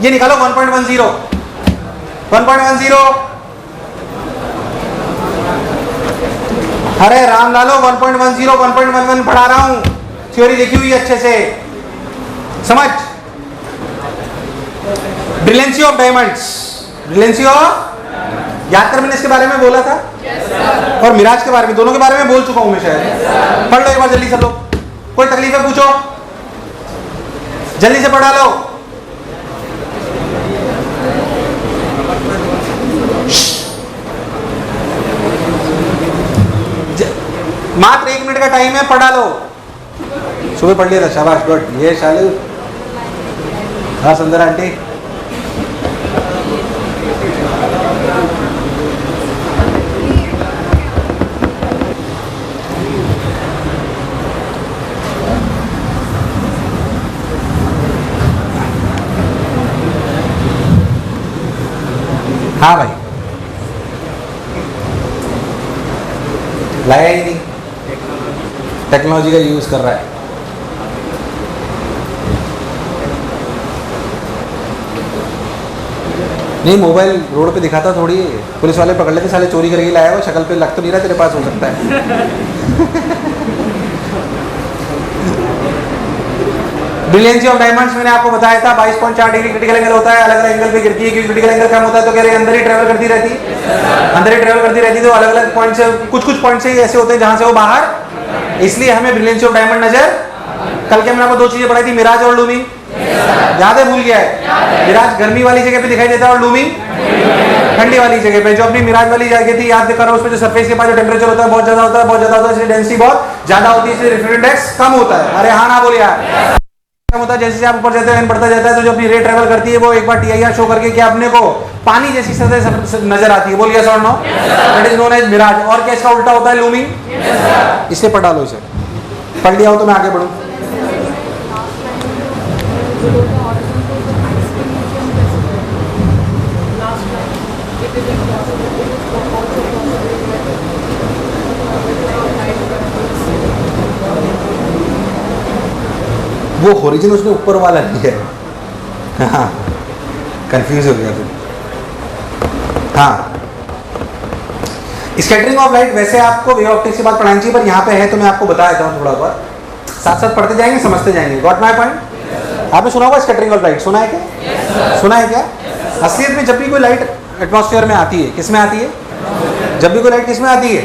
ये निकालो 1.10 1.10। अरे राम लालो 1.10 1.11 पढ़ा रहा हूं, थ्योरी लिखी हुई है अच्छे से, समझ। Brilliancy of diamonds, brilliancy of, याद कर मैंने इसके बारे में बोला था और मिराज के बारे में, दोनों के बारे में बोल चुका हूं मैं शायद। पढ़ लो एक बार जल्दी सब लोग, कोई तकलीफ है पूछो, जल्दी से पढ़ा लो। मात्र 1 मिनट का टाइम है, पढ़ा लो। सुबह पढ़ लिया था, शाबाश, गुड। ये शालू, हाँ सुंदर आंटी, हाँ भाई, लाया ही नहीं, टेक्नोलॉजी का यूज कर रहा है। नहीं, मोबाइल रोड पे दिखाता थोड़ी, पुलिस वाले पकड़ लेते, साले चोरी करके लाया हुआ, शक्ल पे लग तो नहीं रहा तेरे पास, हो सकता है। ब्रिलियंसी ऑफ डायमंड्स मैंने आपको बताया था, 22.4 डिग्री क्रिटिकल एंगल होता है, अलग अलग एंगल पे गिरती है, क्योंकि क्रिटिकल एंगल कम होता है तो कह रहे अंदर ही ट्रेवल करती रहती है, अंदर ही ट्रेवल करती रहती है, तो अलग अलग पॉइंट से, कुछ पॉइंट से ऐसे होते हैं जहां से वो बाहर, इसलिए हमें ब्रिलियंसी ऑफ डायमंड नजर। कल के मैंने आपको 2 चीजें पढ़ाई थी, मिराज और लूमिंग, याद है, भूल गया है? मिराज गर्मी वाली जगह पे दिखाई देता है और लूमिंग ठंडी वाली जगह पे। जो अपनी मिराज वाली जगह थी, याद करो, उसमें जो सरफेस के पास जो टेम्परेचर होता है बहुत ज्यादा होता है, बहुत ज्यादा होता है, इसलिए डेंसिटी बहुत ज्यादा होती है, इसलिए रिफ्लेक्टिव इंडेक्स कम होता है। अरे हाँ ना बोलिए यार, कम होता है। जैसे आप ऊपर जाते हैं, बढ़ता जाता है, तो जो अपनी रे ट्रेवल करती है वो एक बार TIR शो करके क्या अपने को पानी जैसी सतह नजर आती है। बोल यस और no, that is known as mirage. और क्या इसका उल्टा होता है, लूमिंग। इससे पढ़ा लो, इसे पढ़ लिया हो तो मैं आगे बढ़ूं। वो ओरिजिन उसने ऊपर वाला लिया है, हाँ कंफ्यूज हो गया फिर। हाँ, स्कैटरिंग ऑफ लाइट वैसे आपको वेव ऑप्टिक्स के बाद पढ़ानी चाहिए, पर यहाँ पे है तो मैं आपको बता देता हूँ थोड़ा बहुत, साथ साथ पढ़ते जाएंगे, समझते जाएंगे। Got my point? आपने सुना होगा स्कैटरिंग ऑफ लाइट, सुना है क्या? सुना है क्या? असलियत में जब भी कोई लाइट एटमॉस्फेयर में आती है, किस में आती है? जब भी कोई लाइट किस में आती है?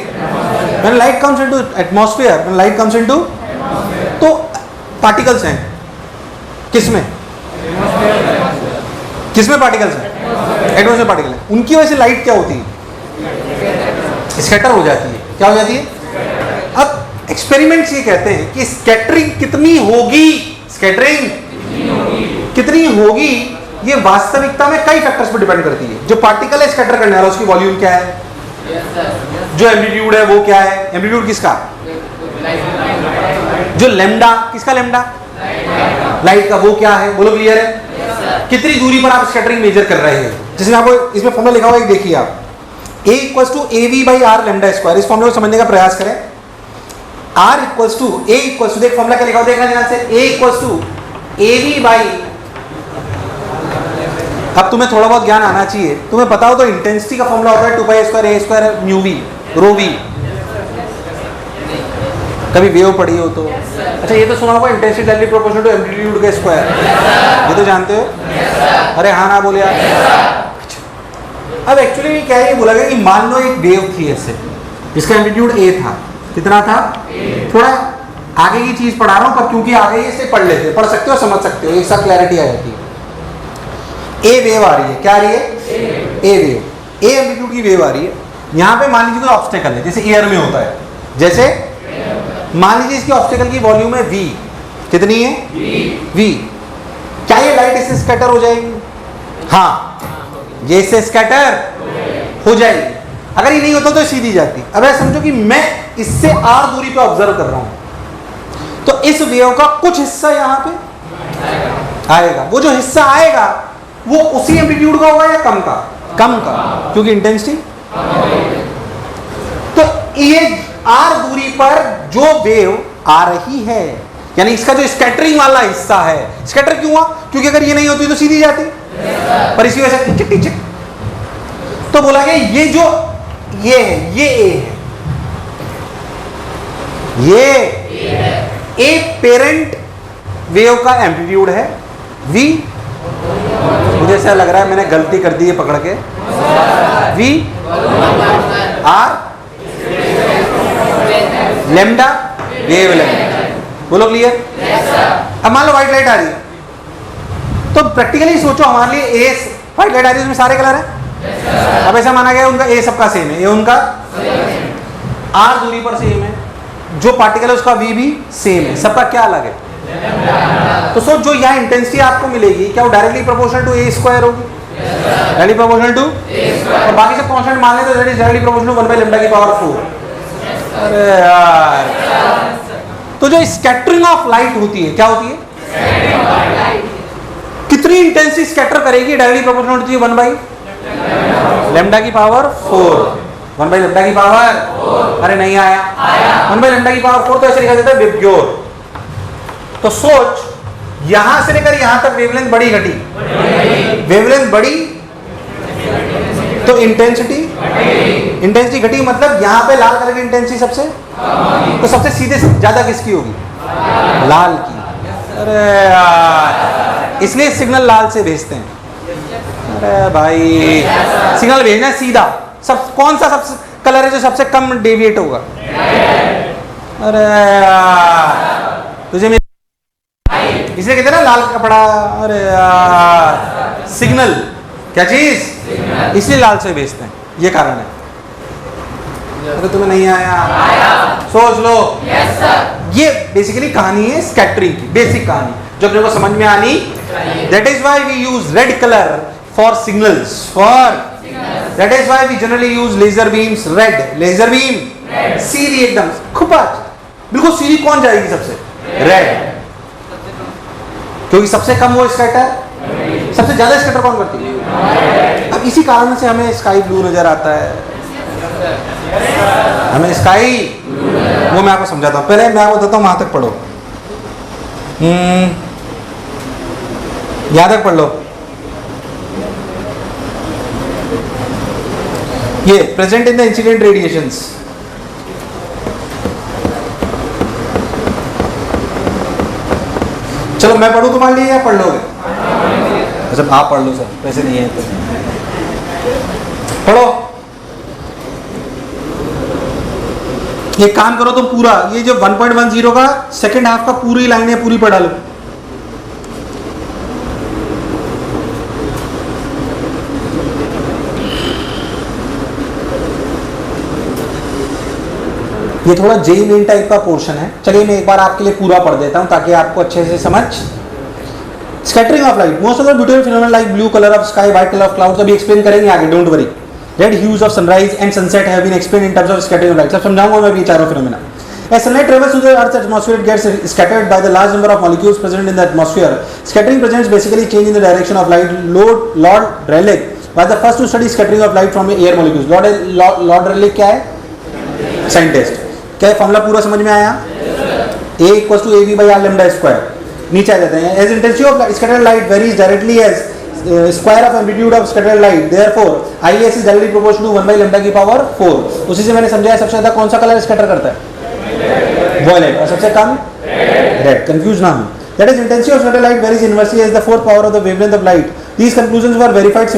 When light comes into atmosphere, when light comes into, तो पार्टिकल्स हैं किसमें? किसमें पार्टिकल्स हैं? एटमॉस्फेयर पार्टिकल है। उनकी वजह से लाइट क्या होती है? स्कैटर हो जाती है। क्या हो जाती है? अब एक्सपेरिमेंट्स ये कहते हैं कि स्कैटरिंग कितनी होगी, स्कैटरिंग कितनी होगी, ये वास्तविकता में कई फैक्टर्स पर डिपेंड करती है। जो पार्टिकल है स्कैटर करने वाला, उसकी वॉल्यूम क्या है, जो एम्पलीट्यूड है वो क्या है, एम्पलीट्यूड किसका, जो लैम्डा, किसका लैम्डा, लाइट का, वो क्या है, बोलो क्लियर है? कितनी दूरी पर आप स्कैटरिंग मेजर कर रहे हैं। जैसे आपको इसमें फॉर्मूला लिखा हुआ है, देखिए आप, A = AV/R लैम्डा स्क्वायर। इस फॉर्मूले को समझने का प्रयास करें। R = A = देख फॉर्मूला क्या लिखा हुआ, देखना ध्यान से, A = AV/, अब तुम्हें थोड़ा बहुत ज्ञान आना चाहिए। तुम्हें पता हो तो इंटेंसिटी का फॉर्मूला होता है 2πa² μv ρv। कभी वेव पढ़ी हो तो, अच्छा ये तो सुना होगा, intensity directly proportional to amplitude के स्क्वायर, ये तो जानते हो? अरे हाँ ना बोले यार। अब एक्चुअली क्या है, ये बोला गया कि मान लो एक वेव थी ऐसे, जिसका एम्पलीट्यूड A था, कितना था? थोड़ा आगे की चीज पढ़ा रहा हूँ, पर क्योंकि आगे इसे पढ़ लेते, पढ़ सकते हो, समझ सकते हो, एक साथ क्लैरिटी आ जाती है। A वेव आ रही है, क्या आ रही है? A वेव, A एम्पलीट्यूड की वेव आ रही है। यहाँ पे मान लीजिए कोई ऑब्स्टेकल है, जैसे एयर में होता है, जैसे मान लीजिए इसकी ऑब्स्टेकल की वॉल्यूम है V, कितनी है? V। क्या ये लाइट इससे स्कैटर हो जाएगी? हाँ, ये इससे स्कैटर हो जाएगी। अगर ये नहीं होता तो सीधी जाती। अब ऐसा समझो कि मैं इससे R दूरी पे ऑब्जर्व कर रहा हूं, तो इस वेव का कुछ हिस्सा यहां पे आएगा। वो जो हिस्सा आएगा वो उसी एम्पलीट्यूड का होगा या कम का? कम का, क्योंकि इंटेंसिटी। तो ये R दूरी पर जो वेव आ रही है, यानी इसका जो स्कैटरिंग वाला हिस्सा है, स्कैटर क्यों हुआ? क्योंकि अगर ये नहीं होती तो सीधी जाती। पर इसी वजह से टिक टिक। तो बोला गया ये जो ये है ये ए है, ये ए पेरेंट वेव का एम्पलीट्यूड है v। मुझे ऐसा लग रहा है मैंने गलती कर दी है पकड़ के। v or lambda wavelength. बोलो क्लियर? अब मान लो व्हाइट लाइट आ रही है, तो प्रैक्टिकली सोचो हमारे लिए ए व्हाइट लाइट आ रही है, उसमें सारे कलर हैं। अब ऐसा माना गया उनका ए सबका सेम है, ये उनका आर दूरी पर सेम है, जो पार्टिकल है उसका वी भी सेम है, सबका क्या अलग है? तो सोच जो यहाँ इंटेंसिटी आपको मिलेगी क्या वो directly proportional to a square होगी? डायरेक्टली प्रोपोर्शनल टू, और बाकी सब कांस्टेंट मान लें तो that is directly proportional to 1 by lambda की पावर 4। अरे यार, तो जो स्कैटरिंग ऑफ लाइट होती है क्या होती है? कितनी इंटेंसिटी स्कैटर करेगी? डायरेक्टली प्रोपोर्शनल होती है 1 बाय लैम्डा की पावर 4। 1 बाय लैम्डा की पावर, अरे नहीं आया, 1 बाय लैम्डा की पावर 4 तो ऐसे लिखा जाता है विबग्योर। तो सोच यहां से लेकर यहां तक वेवलेंथ बढ़ी घटी? वेवलेंथ बढ़ी तो इंटेंसिटी घटी, मतलब यहां पे लाल कलर की इंटेंसिटी सबसे, तो सबसे सीधे ज्यादा किसकी होगी? लाल की। अरे यार, इसलिए सिग्नल लाल से भेजते हैं। अरे भाई, सिग्नल भेजना सीधा। सब कौन सा सबसे कलर है जो सबसे कम डेविएट होगा? अरे यार, तुझे इसलिए कहते हैं ना लाल कपड़ा। अरे यार, सिग्नल क्या चीज? इसलिए लाल से भेजते हैं, ये कारण है। अगर तुम्हें नहीं आया सोच लो। ये बेसिकली कहानी है स्कैटरिंग की, बेसिक कहानी जो अपने को समझ में आनी। That is why we use red colour for signals, that is why we generally use laser beams red. Laser beam सीधी एकदम खुपा, बिल्कुल सीधी कौन जाएगी सबसे? रेड, क्योंकि सबसे कम वो स्कैटर, सबसे ज्यादा स्कैटर कौन करती है? अब इसी कारण से हमें स्काई ब्लू नजर आता है, हमें स्काई, वो मैं आपको समझाता हूँ। पहले मैं आपको बताता हूँ, वहां तक पढ़ो, यहां तक पढ़ लो। ये present in the incident radiations. चलो मैं पढ़ूं तुम्हारे लिए या पढ़ लोगे? अच्छा आप पढ़ लो सर, वैसे नहीं है तो पढ़ो। ये काम करो तुम पूरा, ये जो 1.10 का सेकंड हाफ का पूरी लाइन है, पूरी पढ़ा लो। ये थोड़ा जेई मेन टाइप का पोर्शन है। चलिए मैं एक बार आपके लिए पूरा पढ़ देता हूं ताकि आपको अच्छे से समझ। Scattering of light, most of the beautiful phenomena like blue colour of sky, white colour of clouds, अभी एक्सप्लेन करेंगे आगे, don't worry. Red hues of sunrise and sunset have been explained in terms of scattering of light. सब समझाऊंगा मैं ये चारों phenomena. As sunlight travels through the Earth's atmosphere, it gets scattered by the large number of molecules present in the atmosphere. Scattering presents basically change in the direction of light. Lord Rayleigh was the first to study scattering of light from air molecules. Lord Rayleigh क्या है? Scientist. क्या है formula पूरा समझ में आया? A equals to AB by R lambda square। नीचे आ जाते हैं। As intensity of scattered light varies directly as square of amplitude of scattered light, therefore IS is directly proportional to 1 by lambda की power 4। उसी से मैंने समझाया सबसे ज्यादा कौन सा कलर स्कैटर करता है? Violet, और सबसे कम रेड। कंफ्यूज ना हो। That is, intensity of scattered light varies inversely as the fourth power of the wavelength of light. These conclusions were verified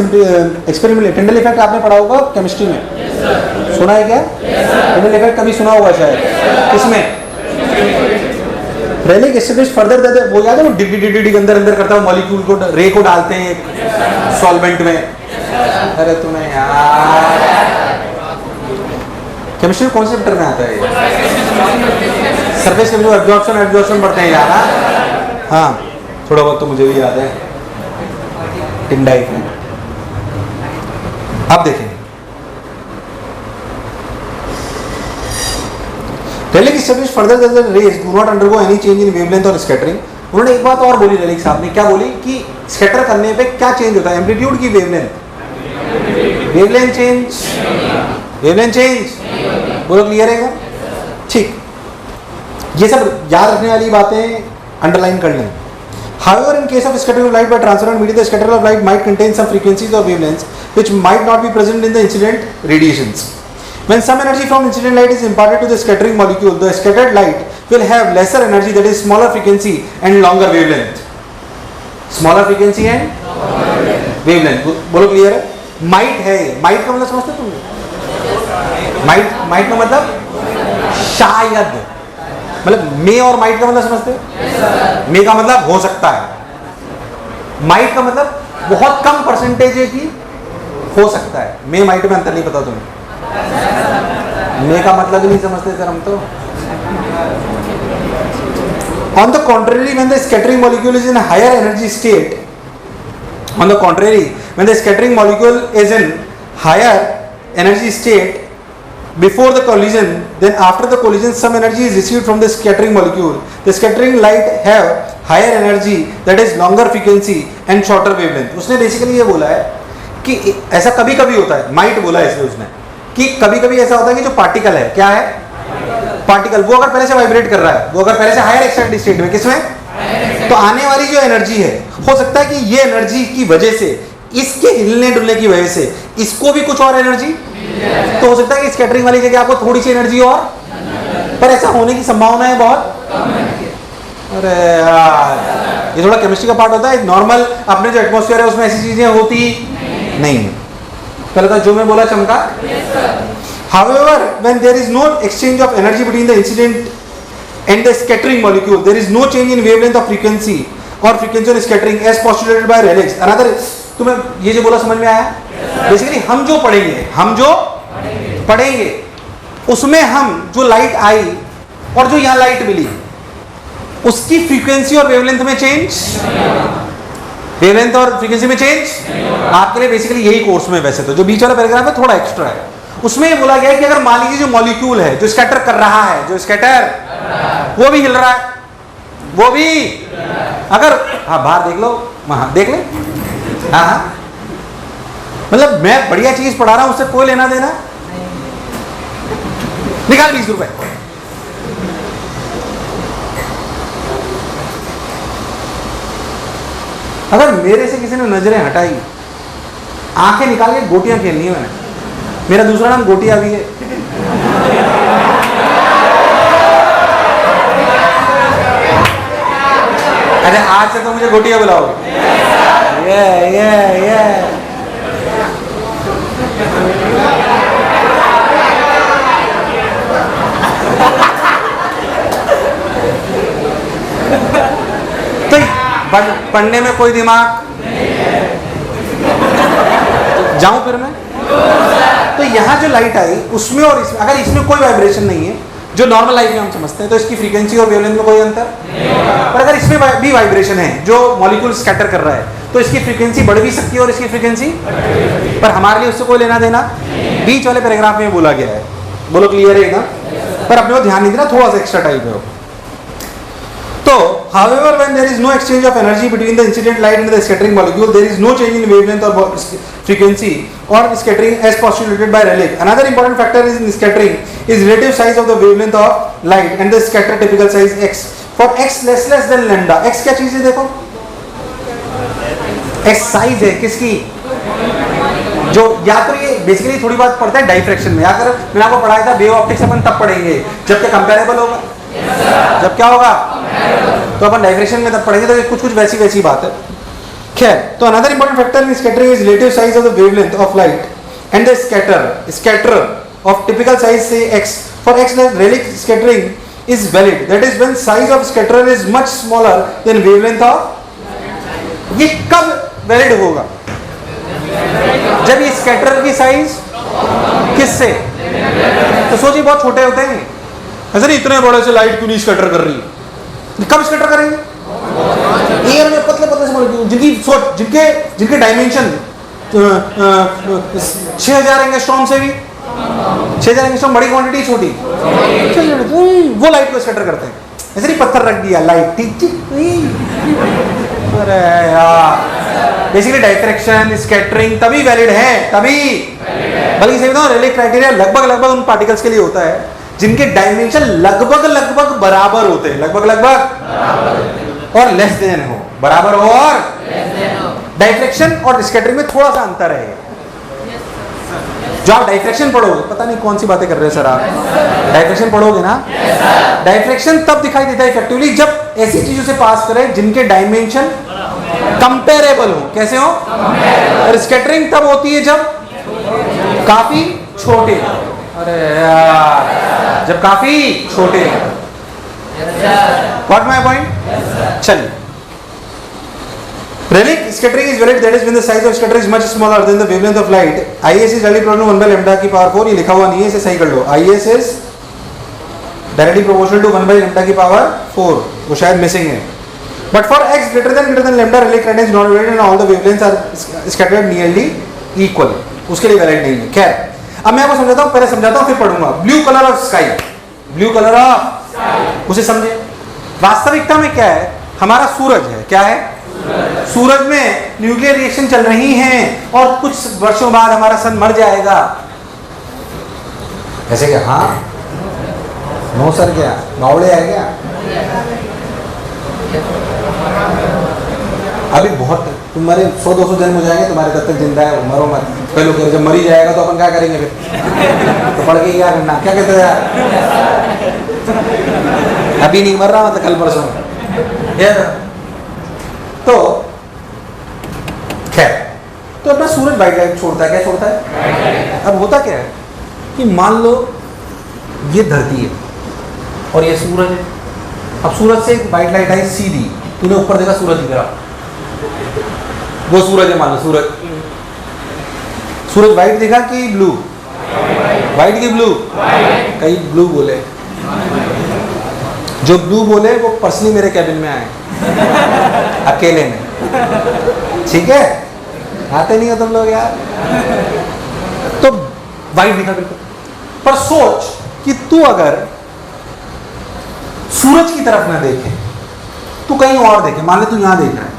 experimentally. Tyndall effect आपने पढ़ा होगा केमिस्ट्री में, सुना है क्या? Tyndall effect कभी सुना होगा शायद, किसमें? Rayleigh established further that वो याद है वो डिडी के अंदर करता है, मॉलिक्यूल को रे को डालते हैं सॉल्वेंट में। अरे तुम्हें यार केमिस्ट्री कौन से चैप्टर में आता है? सरफेस केमिस्ट्री, एब्जॉर्प्शन पढ़ते हैं यार। हाँ थोड़ा बहुत तो मुझे भी याद है टिंडाइट में। अब देखें Rayleigh established further that the rays do not undergo any change in wavelength or scattering। उन्होंने एक बात और बोली Rayleigh साहब ने, क्या बोली कि स्कैटर करने पे क्या चेंज होता है? एम्पलीट्यूड की वेवलेंथ चेंज। बोलो क्लियर है क्या? ठीक, ये सब याद रखने वाली बातें अंडरलाइन कर लें। However, in case of scattering of light by transparent medium, the scatter of light might contain some frequencies or wavelengths which might not be present in the incident radiations. When some energy from incident light is imparted to the scattering molecule, the scattered light will have lesser energy, that is smaller frequency and longer wavelength. Smaller frequency and wavelength. बोलो clear है? Might है, might का मतलब समझते हो तुम? Might का मतलब शायद, मतलब मे और माइट का मतलब समझते हो? मे का मतलब हो सकता है, माइट का मतलब बहुत कम परसेंटेज है कि हो सकता है। मे माइट में अंतर नहीं पता तुम्हें? मे का मतलब ही नहीं समझते सर हम तो। On the contrary, when the scattering molecule is in a higher energy state, on the contrary, when the scattering molecule is in higher energy state before the collision, then after the collision some energy is received from the scattering molecule. The scattering light have higher energy, that is longer frequency and shorter wavelength. उसने basically ये बोला है कि ऐसा कभी कभी होता है, माइट बोला है इसलिए उसने, कि कभी कभी ऐसा होता है कि जो पार्टिकल है, क्या है पार्टिकल, वो अगर पहले से वाइब्रेट कर रहा है, वो अगर पहले से हायर एक्साइटेड स्टेट में, किसमें, तो आने वाली जो एनर्जी है, हो सकता है कि ये एनर्जी की वजह से, इसके हिलने डुलने की वजह से इसको भी कुछ और एनर्जी, तो हो सकता है कि स्कैटरिंग वाली जगह आपको थोड़ी सी एनर्जी और, पर ऐसा होने की संभावना है बहुत। अरे यार, ये थोड़ा केमिस्ट्री का पार्ट होता है। नॉर्मल अपने जो एटमॉस्फेयर है उसमें ऐसी चीजें होती नहीं। पहले तो जो मैं बोला चमका। However, when there is no exchange of energy between the incident and the scattering molecule, there is no change in wavelength of frequency or frequency of scattering as postulated by Rayleigh. Another, तुम्हें ये जो बोला समझ में आया? Basically हम जो पढ़ेंगे उसमें हम जो लाइट आई और जो यहाँ लाइट मिली, उसकी फ्रीक्वेंसी और वेवलेंथ में चेंज, वेवलेंथ और फ्रीक्वेंसी में चेंज आपके लिए बेसिकली यही कोर्स में। वैसे तो जो बीच वाला पैराग्राफ है थोड़ा एक्स्ट्रा है, उसमें ये बोला गया है कि अगर मान लीजिए जो मॉलिक्यूल है जो स्कैटर कर रहा है, जो स्कैटर वो भी हिल रहा है, वो भी अगर, हाँ बाहर देख लो, वहां देख ले, हाँ मतलब मैं बढ़िया चीज पढ़ा रहा हूं, उससे कोई लेना देना, निकाल 20 रुपए। अगर मेरे से किसी ने नजरें हटाई, आंखें निकाल के गोटियां खेलनी है मैंने। मेरा दूसरा नाम गोटिया भी है। अरे आज से तो मुझे गोटिया बुलाओगे। ये तो पढ़ने में कोई दिमाग, जाऊं फिर मैं, तो यहाँ जो लाइट आई उसमें और इसमें, अगर इसमें कोई वाइब्रेशन नहीं है जो नॉर्मल लाइट में हम समझते हैं, तो इसकी फ्रीक्वेंसी और वेवलेंथ में कोई अंतर, पर अगर इसमें भी वाइब्रेशन है जो मॉलिक्यूल स्कैटर कर रहा है, तो इसकी फ्रीक्वेंसी बढ़ भी सकती है और इसकी फ्रीक्वेंसी, पर हमारे लिए उससे कोई लेना देना। बीच वाले पैराग्राफ में बोला गया है, बोलो क्लियर है ना, पर अपने को ध्यान नहीं देना, थोड़ा सा एक्स्ट्रा टाइप है। तो however, when there is no exchange of energy between the incident light and the scattering molecule, there is no change in wavelength or frequency or scattering as postulated by Rayleigh. Another important factor is in scattering is relative size of the wavelength of light and the scatter typical size x. For x less than lambda, x क्या चीज है देखो, x size है किसकी, जो या तो ये बेसिकली थोड़ी बात पढ़ता है डाइफ्रैक्शन में, या अगर मैंने आपको पढ़ाया था वेव ऑप्टिक्स अपन तब पढ़ेंगे जब क्या कंपेरेबल होगा, जब क्या होगा, तो अपन डाइफ्रैक्शन में तब पढ़ेंगे, तो कुछ वैसी बात है। खैर, तो another important factor in scattering is relative size of the wavelength of light and the scatter of typical size से x. For x Rayleigh scattering is valid, that is when size of scatter is much smaller than wavelength of, ये कब valid होगा, जब ये scatter की size किससे, तो सोचिए बहुत छोटे होते हैं, ऐसे नहीं इतने बड़े से लाइट क्यों नहीं स्कैटर कर रही है, कब स्कैटर करेंगे, एयर में पतले से मॉलिक्यूल जिनके डायमेंशन 6000 एंगस्ट्रॉम से भी, 6000 एंगस्ट्रॉम बड़ी क्वांटिटी, छोटी वो लाइट को स्कैटर करते हैं। ऐसे नहीं पत्थर रख दिया लाइट, अरे यार, बेसिकली डाइफ्रैक्शन स्कैटरिंग तभी वैलिड है, तभी, बल्कि सही बताऊं रेले क्राइटेरिया लगभग उन पार्टिकल्स के लिए होता है जिनके डायमेंशन लगभग बराबर होते हैं, लगभग और लेस देन हो, बराबर हो और डाइफ्रैक्शन और स्कैटरिंग में थोड़ा सा अंतर है। जो आप डाइफ्रैक्शन पढ़ोगे, पता नहीं कौन सी बातें कर रहे हो सर आप, डाइफ्रैक्शन पढ़ोगे ना, डाइफ्रैक्शन तब दिखाई देता है इफेक्टिवली जब ऐसी चीजों से पास करें जिनके डायमेंशन कंपेरेबल हो। कैसे हो? और स्कैटरिंग तब होती है जब काफी छोटे, अरे यार, जब काफी छोटे। Got my point? चलिए, relic scattering is valid that is when the size of scatter is much smaller than the wavelength of light. IS is directly proportional to 1 by lambda की power 4, ये लिखा हुआ नहीं है, इसे सही कर लो। IS is directly proportional to 1 by lambda की power 4, वो शायद मिसिंग है। But for x greater than lambda, relic radiance is not valid and all the wavelengths are scattered nearly equal, उसके लिए वैलिड नहीं है। खैर, अब मैं आपको समझाता हूँ, पहले समझाता हूँ फिर पढ़ूंगा। Blue colour of sky, blue colour of sky, उसे समझे। वास्तविकता में क्या है? हमारा सूरज है, क्या है? सूरज में न्यूक्लियर रिएक्शन चल रही हैं और कुछ वर्षों बाद हमारा सन मर जाएगा। ऐसे क्या? हाँ, नो सर, क्या बावड़े है क्या? अभी बहुत तुम्हारे 100-200 जन्म हो जाएंगे तुम्हारे, तब तक जिंदा है, मरो मत। पहले लोग जब मरी जाएगा तो अपन क्या करेंगे फिर? तो पढ़ के क्या करना, क्या कहते हैं? अभी नहीं मर रहा, मतलब कल परसों। तो खैर, तो अपना सूरज वाइट लाइट छोड़ता है, क्या छोड़ता है? अब होता क्या है कि मान लो ये धरती है और ये सूरज है। अब सूरज से एक वाइट लाइट आई सीधी, तूने ऊपर देखा सूरज दिख रहा, वो सूरज है, मान लो सूरज वाइट दिखा कि ब्लू? वाइट की ब्लू? कई ब्लू बोले, जो ब्लू बोले वो पर्सनली मेरे कैबिन में आए अकेले में, ठीक है? आते नहीं हो तुम लोग यार। तो वाइट दिखा बिल्कुल, पर सोच कि तू अगर सूरज की तरफ ना देखे, तू कहीं और देखे, मान ले तू यहां देख रहा है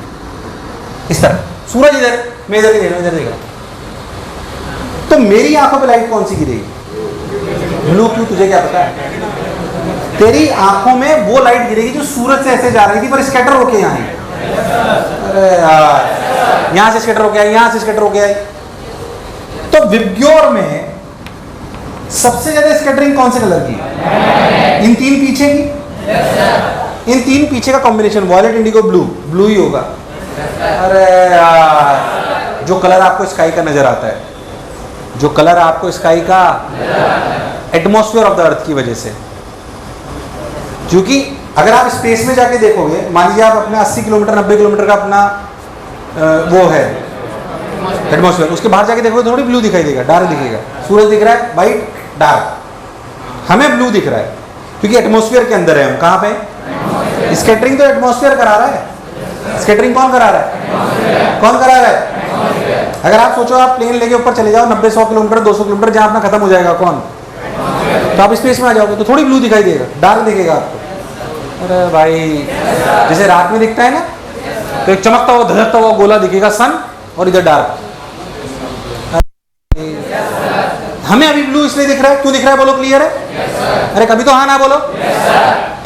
इस तरफ, सूरज इधर, मैं इधर देख रहा हूं, तो मेरी आंखों पे लाइट कौन सी गिरेगी? ब्लू। क्यों? तुझे क्या पता है? तेरी आंखों में वो लाइट गिरेगी जो सूरज से ऐसे जा रही थी पर स्कैटर होके यहाँ आई। अरे यार, यहाँ से स्कैटर होके आई, यहाँ से स्कैटर होके आई। तो विबग्योर में सबसे ज्यादा स्कैटरिंग कौन से कलर की? इन तीन पीछे की, इन तीन पीछे का combination, violet, indigo, blue, blue ही होगा। अरे यार, जो कलर आपको स्काई का नजर आता है, जो कलर आपको स्काई का एटमॉस्फेयर ऑफ द अर्थ की वजह से, क्योंकि अगर आप स्पेस में जाके देखोगे, मान लीजिए आप अपना 80 किलोमीटर 90 किलोमीटर का अपना वो है एटमॉस्फेयर, उसके बाहर जाके देखोगे थोड़ी ब्लू दिखाई देगा, डार्क दिखेगा। सूरज दिख रहा है वाइट डार्क, हमें ब्लू दिख रहा है क्योंकि एटमॉस्फेयर के अंदर है हम। कहाँ पे? स्कैटरिंग तो एटमॉस्फेयर करा रहा है। स्कैटरिंग कौन करा रहा है? कौन करा रहा है? अगर आप सोचो आप प्लेन लेके ऊपर चले जाओ 90-100 किलोमीटर 200 किलोमीटर, जहाँ अपना खत्म हो जाएगा कौन? तो आप स्पेस में आ जाओगे तो थोड़ी ब्लू दिखाई देगा, डार्क दिखेगा आपको। अरे भाई, जैसे रात में दिखता है ना, तो एक चमकता हुआ धधकता हुआ गोला दिखेगा सन, और इधर डार्क। हमें अभी ब्लू इसलिए दिख रहा है, क्यों दिख रहा है बोलो? क्लियर है? अरे कभी तो हाँ ना बोलो।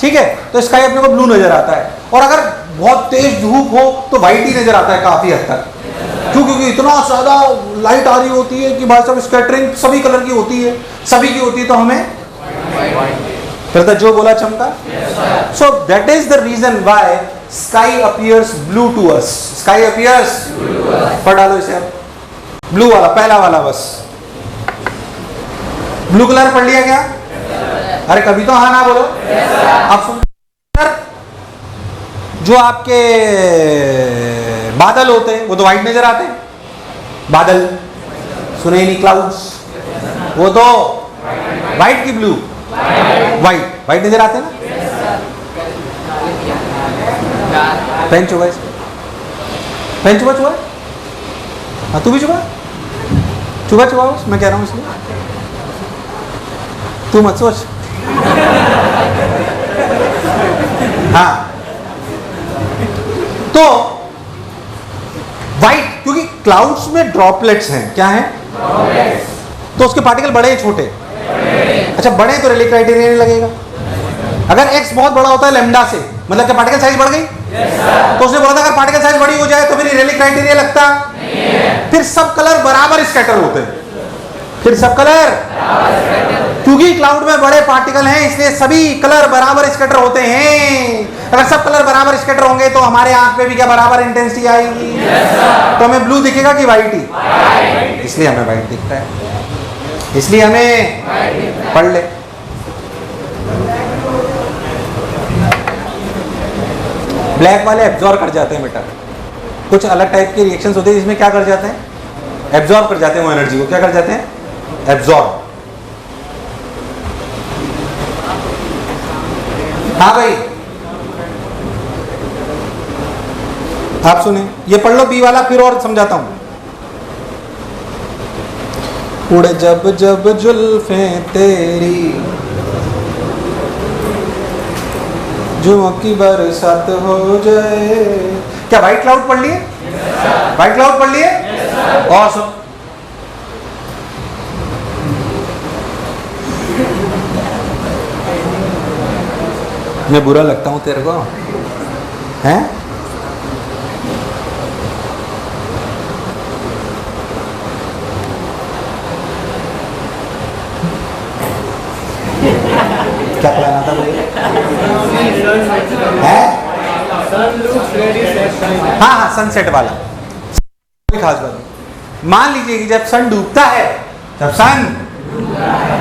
ठीक है, तो स्काई अपने को ब्लू नजर आता है, और अगर बहुत तेज धूप हो तो व्हाइट ही नजर आता है काफी हद तक। क्यों? क्योंकि इतना ज्यादा लाइट आ रही होती है कि भाई साहब स्कैटरिंग सभी कलर की होती है, सभी की होती है, तो हमें फिर जो बोला चमका। So that is the reason why sky appears blue to us. Sky appears, पढ़ डालो इसे अब, ब्लू वाला पहला वाला, बस ब्लू कलर पढ़ लिया क्या? अरे कभी तो हाँ ना बोलो। अब सुन, जो आपके बादल होते हैं वो तो व्हाइट नजर आते हैं, बादल सुने नहीं, क्लाउड्स, वो तो व्हाइट की ब्लू, व्हाइट व्हाइट नजर आते हैं ना। पेन चुका है, पेन चुका चुका, हाँ तू भी चुका चुका चुका, मैं कह रहा हूँ इसलिए तू मत सोच। हाँ, तो व्हाइट, क्योंकि क्लाउड्स में ड्रॉपलेट्स हैं, क्या हैं? तो उसके पार्टिकल बड़े हैं छोटे? अच्छा, बड़े तो रेले क्राइटेरिया नहीं लगेगा। अगर x बहुत बड़ा होता है लैम्डा से, मतलब क्या पार्टिकल साइज बढ़ गई? तो उसने बोला था अगर पार्टिकल साइज बड़ी हो जाए तो फिर रेले क्राइटेरिया लगता फिर सब कलर बराबर स्कैटर होते हैं। फिर सब कलर, क्योंकि क्लाउड में बड़े पार्टिकल हैं इसलिए सभी कलर बराबर स्कैटर होते हैं। अगर सब कलर बराबर स्कैटर होंगे तो हमारे आंख पे भी क्या बराबर इंटेंसिटी आएगी? तो हमें ब्लू दिखेगा कि व्हाइट ही? इसलिए हमें व्हाइट दिखता है, इसलिए हमें पढ़ ले। ब्लैक वाले एब्जॉर्ब कर जाते हैं बेटा। कुछ अलग टाइप के रिएक्शंस होते हैं जिसमें क्या कर जाते हैं? एब्जॉर्ब कर जाते हैं वो एनर्जी को। क्या कर जाते हैं? एब्जॉर्ब। हाँ भाई आप सुने, ये पढ़ लो बी वाला, फिर और समझाता हूं। उड़े जब जब जुल्फें तेरी जुमों की बरसात हो जाए। क्या व्हाइट क्लाउड पढ़ लिए? व्हाइट क्लाउड पढ़ लिए? और सुन, मैं बुरा लगता हूं तेरे को हैं? क्या प्लान था भाई? हाँ हाँ सनसेट वाला। कोई खास बात नहीं। मान लीजिए कि जब सन डूबता है, जब सन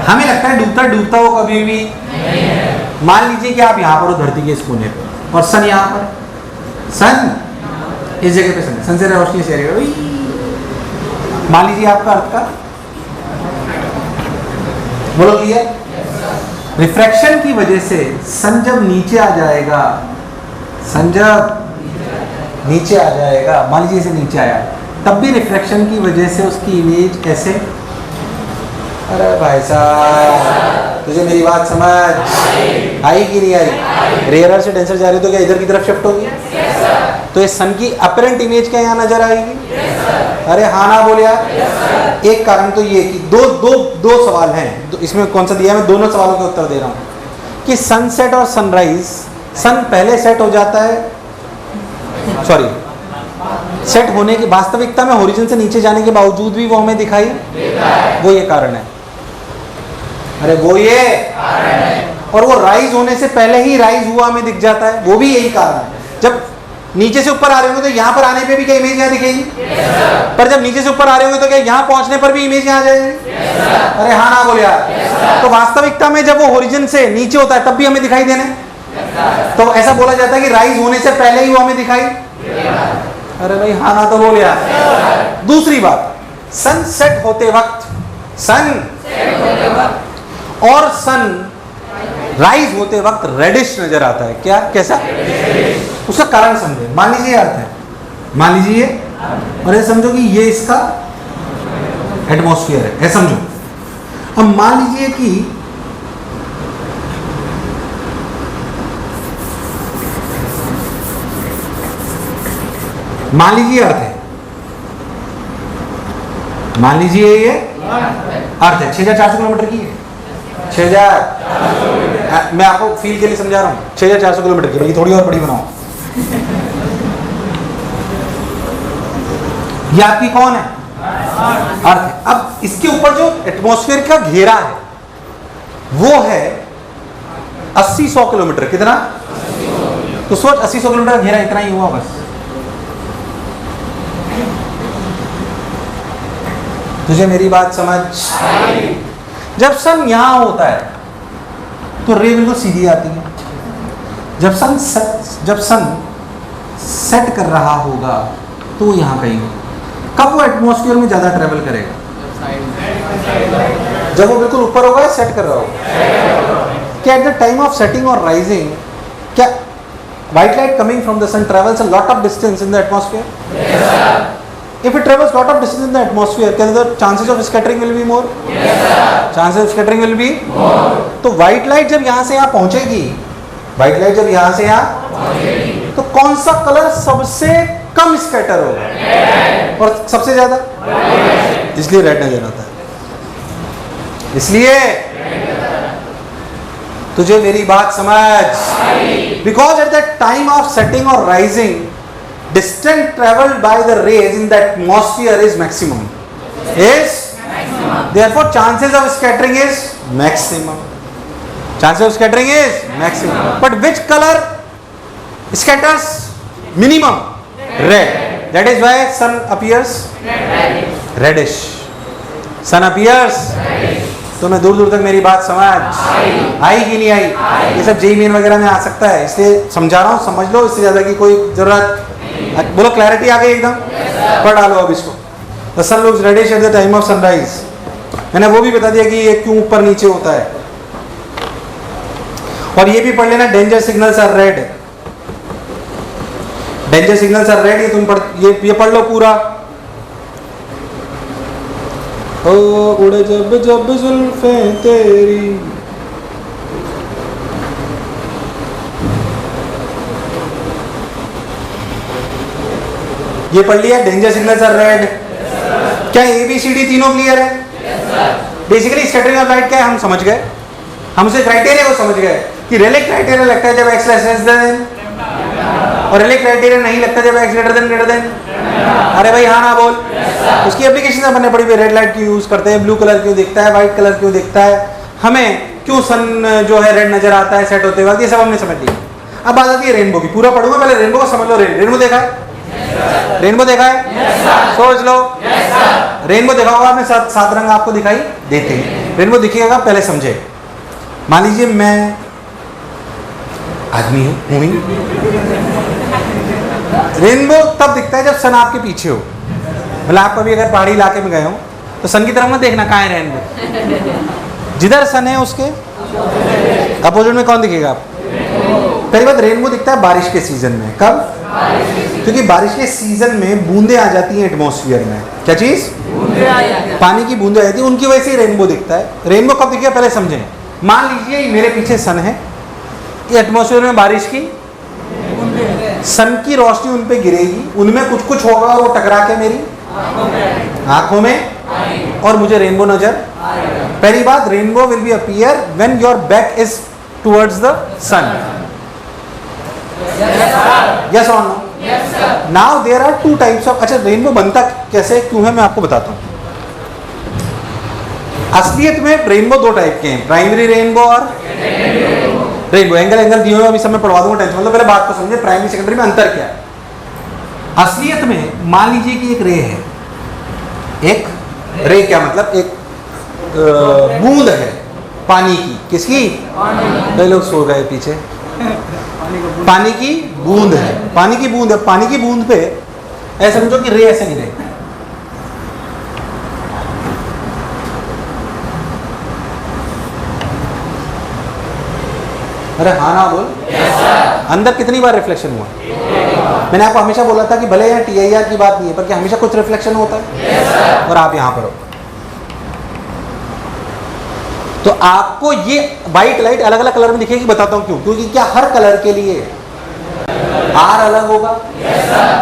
हमें लगता है डूबता डूबता हो कभी भी। मान लीजिए कि आप यहाँ पर हो धरती के इस कोने पर और सन यहाँ पर, सन इस जगह पे, सन से रोशनी से मान लीजिए आपका अर्थ का बोलो क्लियर। रिफ्रैक्शन की वजह से सन जब नीचे आ जाएगा, सन जब नीचे आ जाएगा, मान लीजिए इसे नीचे आया, तब भी रिफ्रैक्शन की वजह से उसकी इमेज कैसे? अरे भाई साहब तुझे मेरी बात समझ आई कि नहीं आई? रेयर से डेंसर जा रही तो क्या इधर की तरफ शिफ्ट होगी? तो ये सन की अपरेंट इमेज क्या यहाँ नजर आएगी? अरे हाँ ना बोले यार। एक कारण तो ये कि दो सवाल हैं, इसमें कौन सा दिया है? मैं दोनों सवालों के उत्तर दे रहा हूँ कि सनसेट और सनराइज, सन पहले सेट हो जाता है, सॉरी सेट होने की वास्तविकता में होरिजन से नीचे जाने के बावजूद भी वो हमें दिखाई, वो ये कारण है। अरे वो ये और वो राइज होने से पहले ही राइज हुआ हमें दिख जाता है, वो भी यही कारण है। जब नीचे से ऊपर आ रहे होंगे तो यहाँ पर आने पे भी क्या इमेज यहाँ दिखेगी? पर जब नीचे से ऊपर आ रहे होंगे तो क्या यहाँ पहुंचने पर भी इमेज यहाँ आ जाएगी? अरे हाँ ना बोले यार। तो वास्तविकता में जब वो होरिजन से नीचे होता है तब भी हमें दिखाई देने, तो ऐसा बोला जाता है कि राइज होने से पहले ही वो हमें दिखाई। अरे भाई हाँ ना तो बोले यार। दूसरी बात, सन सेट होते वक्त, सन और सन राइज होते वक्त रेडिश नजर आता है। क्या? कैसा? उसका कारण समझे। मान लीजिए अर्थ है, मान लीजिए और ये समझो कि ये इसका एटमॉस्फेयर है, समझो। अब मान लीजिए कि मान लीजिए अर्थ है, मान लीजिए ये अर्थ है 6400 किलोमीटर की है, 6000, मैं आपको फील के लिए समझा रहा हूँ, 6400 किलोमीटर की। थोड़ी और बड़ी बनाओ। ये आपकी कौन है? अर्थ है। अब इसके ऊपर जो एटमॉस्फेयर का घेरा है वो है 80-100 किलोमीटर। कितना? तो सोच 80-100 किलोमीटर का घेरा इतना ही हुआ बस। तुझे मेरी बात समझ? जब सन यहां होता है तो रे बिल्कुल सीधी आती है। जब सन सेट कर रहा होगा तो यहां कहीं होगा। कब वो एटमॉस्फेयर में ज्यादा ट्रेवल करेगा? जब वो बिल्कुल ऊपर होगा, सेट कर रहा होगा। क्या at the time of setting और राइजिंग, क्या white light coming from the sun travels a lot of distance in the atmosphere? If it travels lot of distance in the atmosphere, then the chances of scattering will be more. Chances of scattering will be more. तो white light जब यहाँ से यहाँ पहुँचेगी, white light जब यहाँ से यहाँ पहुँचेगी, तो कौन सा कलर सबसे कम स्कैटर होगा और सबसे ज्यादा? इसलिए रेड नजर आता है। इसलिए तुझे मेरी बात समझ? Because at the time of setting और rising distance travelled by the rays in the atmosphere is maximum, is therefore chances of scattering is maximum, chances of scattering is maximum. But which colour scatters minimum? Red. That is why sun appears reddish. Sun appears. तो मैं दूर दूर तक मेरी बात समझ आई कि नहीं आई? ये सब जेई मेन वगैरह में आ सकता है, इसलिए समझा रहा हूँ, समझ लो, इससे ज़्यादा की कोई ज़रूरत. बोलो क्लैरिटी आ गई एकदम? पढ़ डालो अब इसको. The sun looks reddish at the time of sunrise. मैंने वो भी बता दिया कि ये क्यों ऊपर नीचे होता है. और ये भी पढ़ लेना, danger signals are red. Danger signals are red. ये तुम ये पढ़ लो पूरा. ओ उड़े जब जब जुल्फे तेरी. ये पढ़ लिया, डेंजर सिग्नल्स आर रेड. क्या ABCD तीनों क्लियर है? बेसिकली स्कैटरिंग ऑफ लाइट क्या है हम समझ गए. हम उसे क्राइटेरिया को समझ गए कि रेले क्राइटेरिया लगता है जब x लेस देन, और रेले क्राइटेरिया नहीं लगता जब x ग्रेटर देन. अरे भाई हाँ ना बोल. उसकी एप्लीकेशन से बनने पड़ी. रेड लाइट क्यों यूज करते हैं, ब्लू कलर क्यों दिखता है, व्हाइट कलर क्यों दिखता है, हमें क्यों सन जो है रेड नजर आता है सेट होते वक्त, ये सब हमने समझ लिया. अब बात आती है रेनबो की. पूरा पढ़ूंगा, पहले रेनबो को समझ लो. रेनबो देखा है? रेनबो देखा है? सोच लो. रेनबो देखा होगा आपने, 7 रंग आपको दिखाई देते हैं. रेनबो दिखेगा, पहले समझे. मान लीजिए मैं आदमी हूं ही. रेनबो तब दिखता है जब सन आपके पीछे हो. मतलब आप कभी अगर पहाड़ी इलाके में गए हो तो सन की तरफ मत देखना, कहाँ है रेनबो. जिधर सन है उसके अपोजिट में कौन दिखेगा आप? पहली बात, रेनबो दिखता है बारिश के सीजन में. कब? क्योंकि बारिश के सीजन में बूंदे आ जाती हैं एटमॉस्फेयर में. क्या चीज? पानी की बूंदे आ जाती है, उनकी वजह से रेनबो दिखता है. रेनबो कब दिखेगा पहले समझें. मान लीजिए मेरे पीछे सन है, ये एटमॉस्फेयर में बारिश की सन की रोशनी उन पे गिरेगी, उनमें कुछ कुछ होगा और वो टकरा के मेरी आंखों में, और मुझे रेनबो नजर. पहली बात, rainbow will be appear when your back is towards the sun. Yes और no? Now there are 2 types of. अच्छा, रेनबो बनता कैसे क्यों है मैं आपको बताता हूँ. असलियत में रेनबो 2 टाइप के हैं, प्राइमरी रेनबो और रेनबो. एंगल दिए हुए अभी सब मैं पढ़वा दूंगा, टेंशन मतलब पहले बात को समझे. प्राइमरी सेकेंडरी में अंतर क्या है? असलियत में मान लीजिए कि एक रे है. एक रे क्या मतलब? एक बूंद है पानी की. किसकी? कई लोग सो गए पीछे. पानी की बूंद है. पानी की बूंद है. पानी की बूंद पे ऐसा समझो कि रे ऐसे नहीं रहे. अरे हाँ ना बोल. अंदर कितनी बार रिफ्लेक्शन हुआ? मैंने आपको हमेशा बोला था कि भले यहाँ TIR की बात नहीं है, पर क्या हमेशा कुछ रिफ्लेक्शन होता है? और आप यहाँ पर हो तो आपको ये व्हाइट लाइट अलग अलग कलर में दिखेगी. बताता हूँ क्यों. क्योंकि क्या हर कलर के लिए R अलग होगा?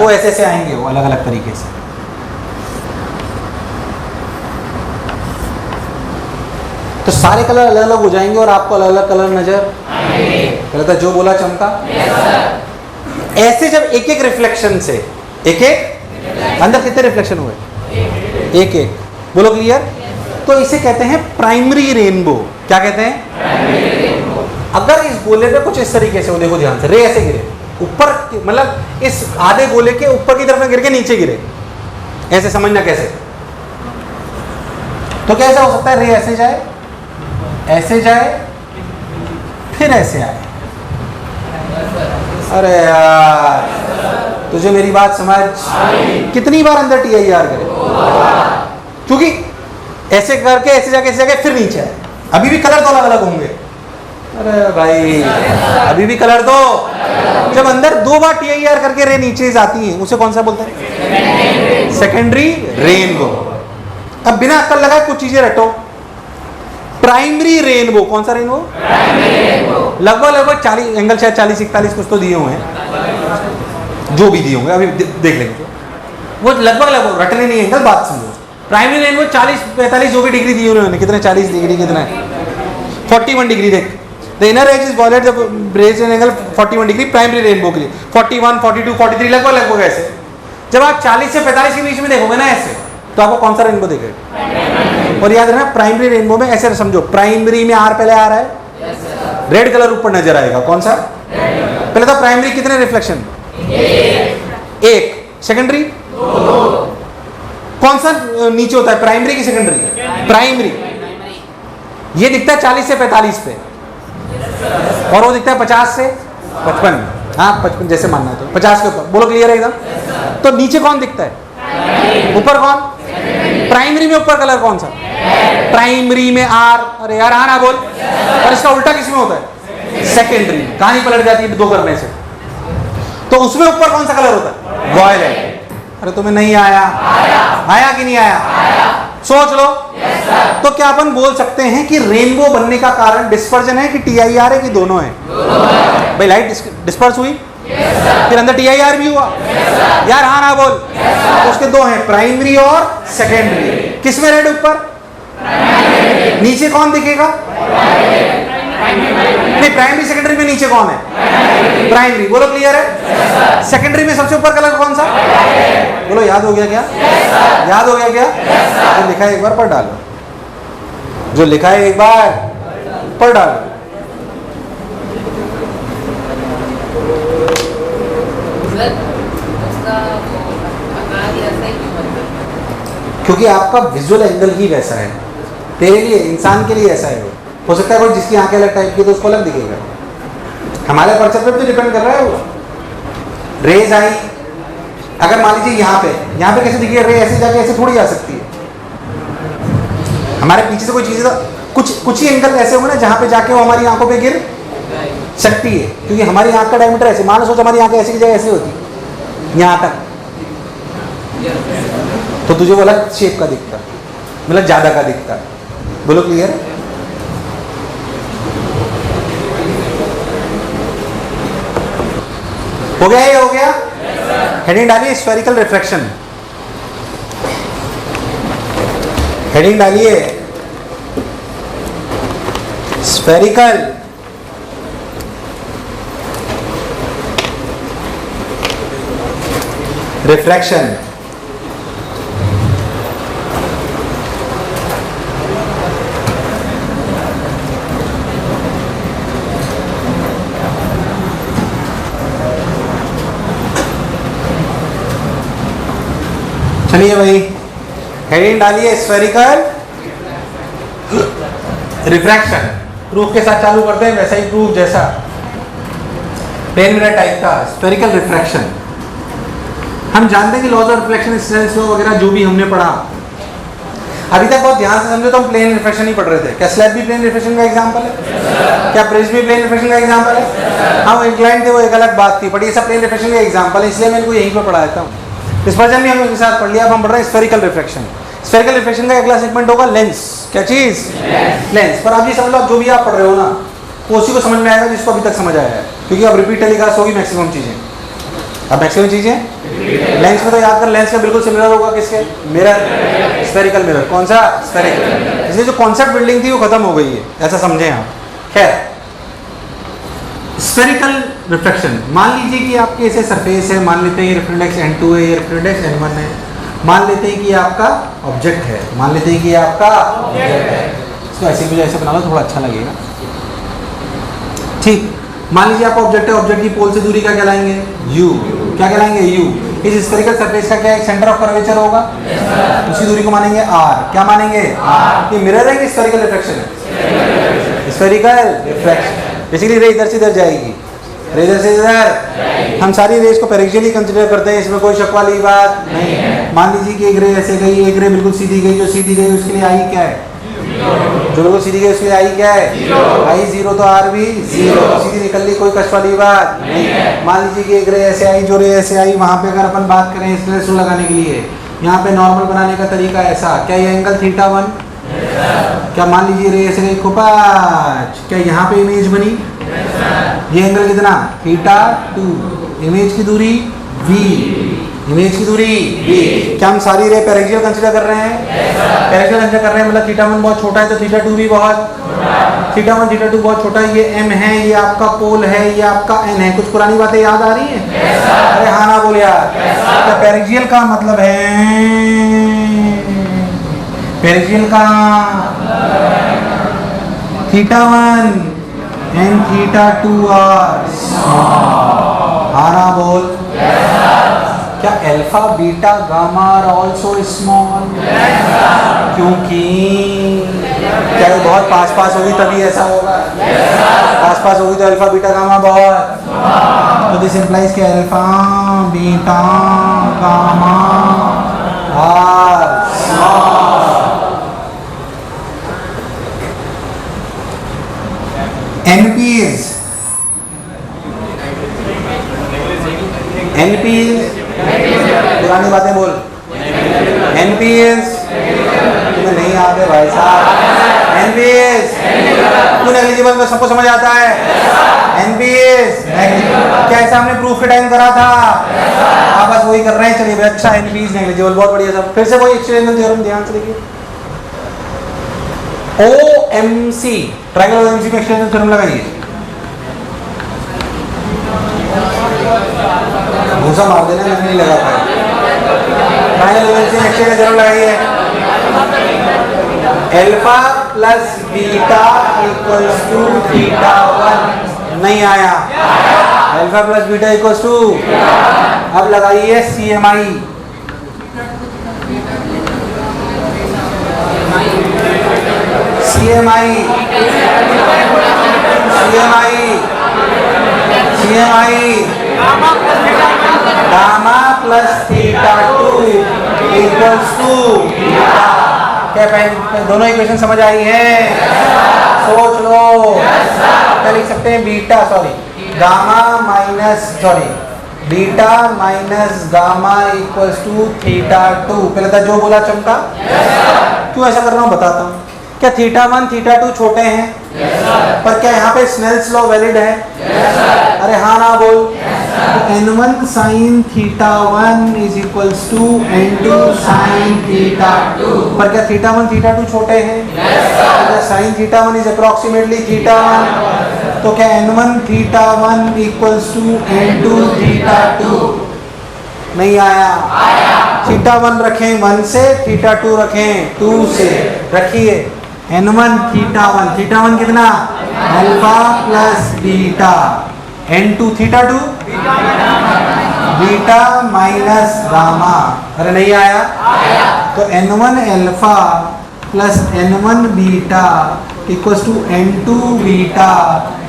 वो ऐसे ऐसे आएंगे, वो अलग अलग तरीके से. तो सारे कलर अलग अलग हो जाएंगे और आपको अलग अलग कलर नजर आएंगे. तो जो बोला चमका. ऐसे जब एक एक रिफ्लेक्शन से एक एक अंदर कितने रिफ्लेक्शन हुए? एक एक. बोलो क्लियर. तो इसे कहते हैं प्राइमरी रेनबो. क्या कहते हैं? अगर इस गोले पे कुछ इस तरीके से हो, देखो ध्यान से, रे ऐसे गिरे ऊपर, मतलब इस आधे गोले के ऊपर की तरफ में गिर के नीचे गिरे, ऐसे समझना कैसे. तो कैसा हो सकता है? रे ऐसे जाए, ऐसे जाए, फिर ऐसे आए. अरे यार, तुझे मेरी बात समझ? कितनी बार अंदर TIR करे? क्योंकि ऐसे करके ऐसे जाके फिर नीचे आए. अभी भी कलर तो अलग अलग होंगे. अरे भाई, अभी भी कलर तो. जब अंदर 2 बार TIR करके रे नीचे जाती है, उसे कौन सा बोलते हैं? Secondary rainbow. अब बिना अक्ल लगाए कुछ चीजें रटो. Primary rainbow. कौन सा रेनबो? लगभग 40 एंगल, शायद 40-41 कुछ तो दिए हुए हैं, जो भी दिए होंगे अभी देख लेंगे. वो लगभग रटने नहीं एंगल, बात समझो. प्राइमरी रेनबो 40-45 जो भी डिग्री दी उन्होंने. कितने? 40 डिग्री. कितना है? 41 डिग्री. देख the inner edge is violet जब rays an angle 41 degree primary rainbow के लिए 41, 42, 43 लगभग ऐसे। जब आप 40 से 45 के बीच में देखोगे ना ऐसे, तो आपको कौन सा रेनबो दिखेगा? और याद रखना प्राइमरी रेनबो में ऐसे समझो, प्राइमरी में आर पहले आ रहा है, रेड कलर ऊपर नजर आएगा, कौन सा? पहले था प्राइमरी कितने रिफ्लेक्शन? एक। सेकेंडरी कौन सा नीचे होता है, प्राइमरी की सेकेंडरी? प्राइमरी। ये दिखता है 40 से 45 पे, और वो दिखता है 50 से 55। हाँ 55 जैसे मानना है तो 50 के ऊपर। बोलो क्लियर है एकदम? तो नीचे कौन दिखता है? ऊपर कौन? प्राइमरी में ऊपर कलर कौन सा? प्राइमरी में आर। अरे यार हाँ ना बोल। और इसका उल्टा किसमें होता है? सेकेंडरी। कहानी पलट जाती है दो करने से। तो उसमें ऊपर कौन सा कलर होता है? वॉयलेट। अरे तुम्हें नहीं आया? आया कि नहीं आया? सोच लो। तो क्या अपन बोल सकते हैं कि रेनबो बनने का कारण डिस्पर्जन है कि टीआईआर है कि दोनों है? भाई लाइट डिस्पर्स हुई, फिर अंदर टीआईआर भी हुआ। यार हाँ ना बोल। तो उसके दो हैं, प्राइमरी और सेकेंडरी। किसमें रेड ऊपर? नीचे कौन दिखेगा? नहीं, प्राइमरी सेकेंडरी में नीचे कौन है? प्राइमरी। बोलो क्लियर है? सेकेंडरी में सबसे ऊपर कलर कौन सा? बोलो याद हो गया क्या? याद हो गया क्या? जो लिखा है एक बार पढ़ डालो, जो लिखा है एक बार पढ़ डालो। क्योंकि आपका विजुअल एंगल ही वैसा है, तेरे लिए, इंसान के लिए ऐसा है। हो सकता है कोई जिसकी आंखें अलग टाइप की तो उसको अलग दिखेगा। हमारे पर्चर पे भी डिपेंड कर रहा है वो। रेज आई, अगर मान लीजिए यहाँ पे कैसे दिखेगा रे? ऐसे जाके ऐसे थोड़ी जा सकती है। हमारे पीछे से कोई चीज़ कुछ ही एंगल ऐसे होंगे ना जहाँ पे जाके वो हमारी आंखों पे गिर सकती है, क्योंकि हमारी आंख का डायमीटर ऐसे, मान लो सोच हमारी आंखें ऐसी की जगह ऐसी होती यहाँ तक, तो तुझे वो अलग शेप का दिखता, मतलब ज्यादा का दिखता। बोलो क्लियर है? हो गया? ये हो गया। हेडिंग डालिए स्फेरिकल रिफ्रैक्शन। हेडिंग डालिए स्फेरिकल रिफ्रैक्शन। चलिए भाई हेडिंग डालिए स्फेरिकल रिफ्रैक्शन। प्रूफ के साथ चालू करते हैं, वैसा ही प्रूफ जैसा प्लेन मिरर टाइप का स्फेरिकल रिफ्रैक्शन। हम जानते हैं कि laws of reflection, Snell's law वगैरह जो भी हमने पढ़ा, अभी तक बहुत ध्यान से समझो तो हम प्लेन रिफ्रैक्शन ही पढ़ रहे थे। क्या स्लैब भी प्लेन रिफ्रैक्शन का एग्जांपल है? क्या प्रिज्म भी प्लेन रिफ्रैक्शन का एग्जांपल है? हाँ वो इंक्लाइंड थे, वो एक अलग बात थी, बट ये सब प्लेन रिफ्रैक्शन का एग्जांपल है, इसलिए मैं इनको यहीं पर पढ़ा देता हूँ। डिस्पर्जन भी हम इनके साथ पढ़ लिया। अब हम पढ़ रहे हैं स्फेरिकल रिफ्रैक्शन। स्फेरिकल रिफ्रैक्शन का अगला सेगमेंट होगा लेंस। क्या चीज? लेंस। पर आप ये समझ लो, जो भी आप पढ़ रहे हो ना वो उसी को समझ में आएगा जिसको अभी तक समझ आया है, क्योंकि अब रिपीट टेलीकास्ट होगी मैक्सिमम चीजें। अब मैक्सिमम चीजें लेंस में तो याद कर, लेंस का बिल्कुल सिमिलर होगा किसके? Mirror, spherical mirror. कौन सा? स्फेरिकल। इसलिए जो कॉन्सेप्ट बिल्डिंग थी वो खत्म हो गई है, ऐसा समझे आप। खैर स्फेरिकल रिफ्रैक्शन, मान लीजिए कि आपके ऐसे सरफेस है, मान लेते हैं ये रिफ्लेक्स N2 है, ये रिफ्लेक्स N1 है, मान लेते हैं कि ये आपका ऑब्जेक्ट है, मान लेते हैं कि ये आपका ऑब्जेक्ट है। इसको ऐसे भी ऐसे बना लो थोड़ा अच्छा लगेगा। ठीक, मान लीजिए आपका ऑब्जेक्ट है, ऑब्जेक्ट की पोल से दूरी क्या कहलाएंगे? U। क्या कहलाएंगे? U। इस स्फेरिकल सरफेस का क्या एक सेंटर ऑफ कर्वेचर होगा? उसी दूरी को मानेंगे R। क्या मानेंगे? R। ये मिरर है कि स्फेरिकल रिफ्रैक्शन है? Spherical refraction. बेसिकली रे इधर से इधर जाएगी, रे इधर से इधर। हम सारी रेस को पैरेक्सियली कंसीडर करते हैं, इसमें कोई शक वाली बात नहीं है। मान लीजिए कि एक रे ऐसे गई, एक रे बिल्कुल सीधी गई, जो सीधी गई उसके लिए आई क्या है? जो बिल्कुल सीधी गई उसके लिए आई क्या है? आई 0, तो आर भी 0। सीधी निकल ली, कोई कष्ट वाली बात नहीं है। मान लीजिए कि एक रे ऐसे आई, जो रे ऐसे आई, वहाँ पे अगर अपन बात करें स्ट्रेस लगाने के लिए, यहाँ पे नॉर्मल बनाने का तरीका ऐसा, क्या ये एंगल θ1? क्या मान लीजिए रे ऐसे गई खुपाच, क्या यहाँ पे इमेज बनी? ये एंगल कितना? θ2। इमेज की दूरी v। इमेज की दूरी b। क्या हम सारी रे पैरेक्सियल कंसीडर कर रहे हैं? पैरेक्सियल कंसीडर कर रहे हैं, मतलब थीटा 1 बहुत छोटा है तो थीटा 2 भी बहुत थीटा 1 थीटा 2 बहुत छोटा है। ये m है, ये आपका पोल है, ये आपका n है। कुछ पुरानी बातें याद आ रही हैं? अरे हाँ ना बोल यार। तो पैरेक्सियल का मतलब है, पैरेक्सियल का theta 1 and theta 2 are small. हाँ ना बोल। क्या alpha beta gamma are also small? क्योंकि क्या ये बहुत पास पास होगी तभी ऐसा होगा। पास पास होगी तो अल्फा बीटा गामा बहुत, तो दिस इंप्लाइज कि alpha beta gamma are small. NPs पुरानी बातें बोल। NPs तुम्हें नहीं आते भाई साहब। NPs तू नेग्लिजिबल में सबको समझ आता है। NPs क्या ऐसा हमने प्रूफ के टाइम करा था? आप बस वही कर रहे हैं। चलिए अच्छा, NPs नेग्लिजिबल, बहुत बढ़िया। सब फिर से वही एक्सटेंशन थ्योरम ध्यान से देखिए। OMC ट्रायंगल OMC में एक्सटेंशन थ्योरम लगाइए। भूसा मार देना, मैं नहीं लगा पाया। ट्रायंगल OMC में एक्सटेंशन थ्योरम लगाइए। Alpha plus beta equals to theta 1। नहीं आया। Alpha plus beta equals to, अब लगाइए CMI। Gamma plus theta 2 equals to theta. क्या दोनों इक्वेशन समझ आई है? सोच लो। क्या लिख सकते हैं? Beta gamma beta minus gamma equals to theta 2। पहले था जो बोला चमका। क्यों ऐसा कर रहा हूँ बताता हूँ। क्या थीटा 1 थीटा 2 छोटे हैं? पर क्या यहाँ पे स्नेल्स लॉ वैलिड है? अरे हाँ ना बोल। n1 sine theta 1 is equals to n2 sine theta 2। पर क्या थीटा 1 थीटा 2 छोटे हैं? Sine theta 1 is approximately theta 1, तो क्या n1 theta 1 equals to n2 theta 2? नहीं आया। थीटा 1 रखें 1 से, थीटा 2 रखें 2 से। रखिए n1 थीटा 1 कितना? Alpha plus beta, n2 theta 2 beta minus gamma. अरे नहीं आया। तो n1 alpha plus n1 beta equals to n2 beta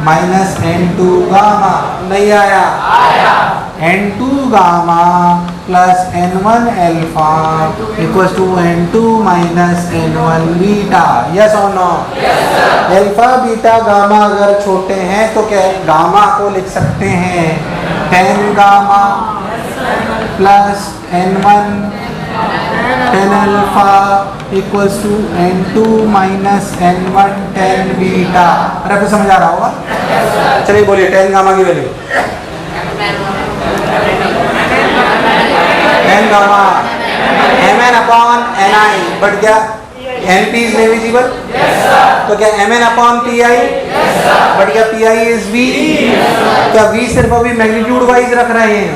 minus n2 gamma. नहीं आया। n2 gamma plus n1 alpha equals to n2 minus n1 beta. Yes और no? Alpha beta gamma अगर छोटे हैं तो क्या गामा को लिख सकते हैं 10 gamma plus n1 10 alpha equals to n2 minus n1 10 beta. अरे आपको समझ आ रहा होगा। चलिए बोलिए 10 गामा की value. 10 gamma mn upon ni, but क्या np इज नेग्लिजिबल? तो क्या mn अपॉन pi? बट क्या pi इज v? क्या v सिर्फ अभी मैग्नीट्यूड वाइज रख रहे हैं?